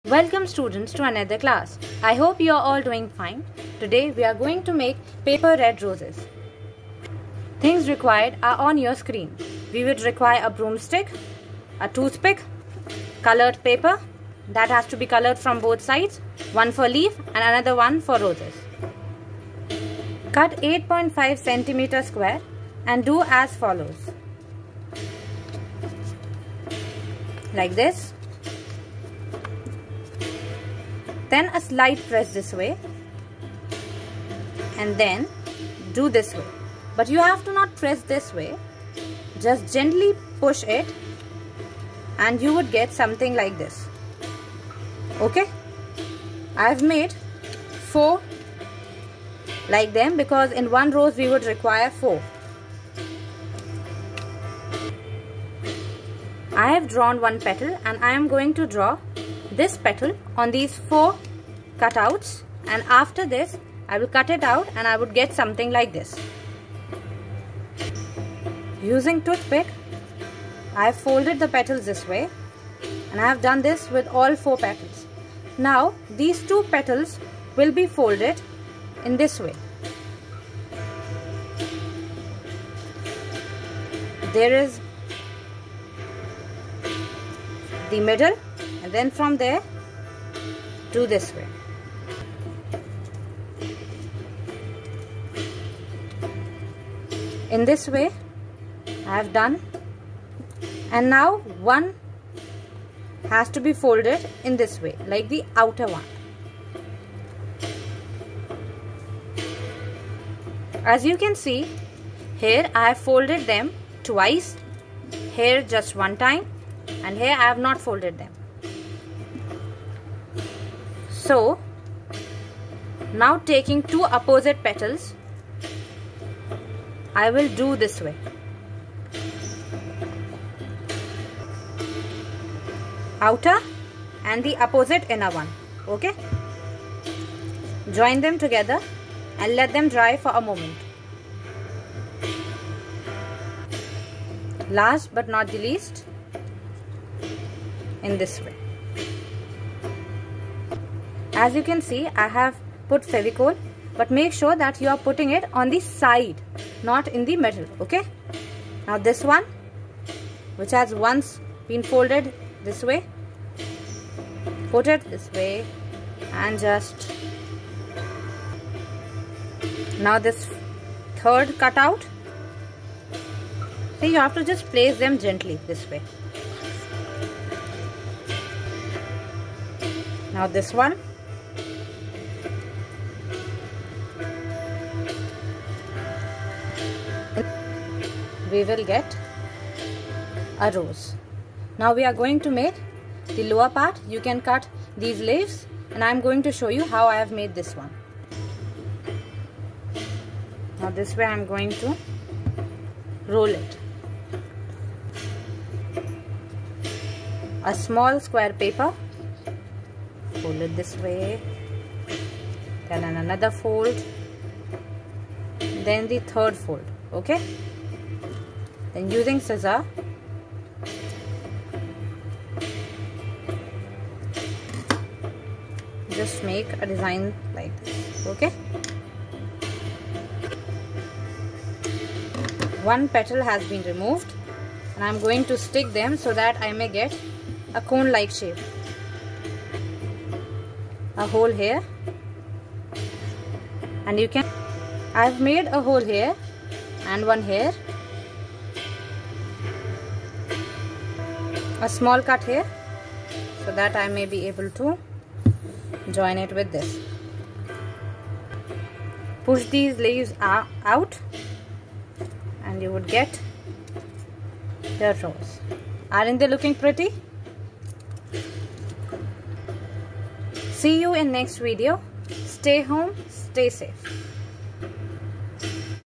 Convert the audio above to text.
Welcome students to another class. I hope you are all doing fine. Today we are going to make paper red roses. Things required are on your screen. We would require a broomstick, a toothpick, colored paper that has to be colored from both sides, one for leaf and another one for roses. Cut 8.5 cm square and do as follows. Like this. Then a slight press this way and then do this way. But you have to not press this way. Just gently push it and you would get something like this. Okay? I have made 4 like them because in one rose we would require 4. I have drawn one petal and I am going to draw this petal on these 4 cutouts, and after this I will cut it out and I would get something like this. Using toothpick I have folded the petals this way and I have done this with all 4 petals. Now these 2 petals will be folded in this way. There is the middle and then from there do this way. In this way I have done, and now one has to be folded in this way like the outer one. As you can see here I have folded them twice, here just one time, and here I have not folded them. So now taking 2 opposite petals I will do this way. Outer and the opposite inner one. Okay? Join them together and let them dry for a moment. Last but not the least, in this way. As you can see, I have put Fevicol, but make sure that you are putting it on the side, not in the middle. Okay? Now this one, which has once been folded this way, put it this way and just, now this third cutout, see, you have to just place them gently this way. Now this one, we will get a rose. Now we are going to make the lower part. You can cut these leaves and I am going to show you how I have made this one. Now this way I am going to roll it. A small square paper, fold it this way, then another fold, then the third fold. Okay? Then using scissor, just make a design like this. Okay? One petal has been removed and I am going to stick them so that I may get a cone like shape. A hole here, and you can, I have made a hole here and one here, a small cut here so that I may be able to join it with this. Push these leaves out and you would get your rose. Aren't they looking pretty? See you in next video. Stay home, stay safe.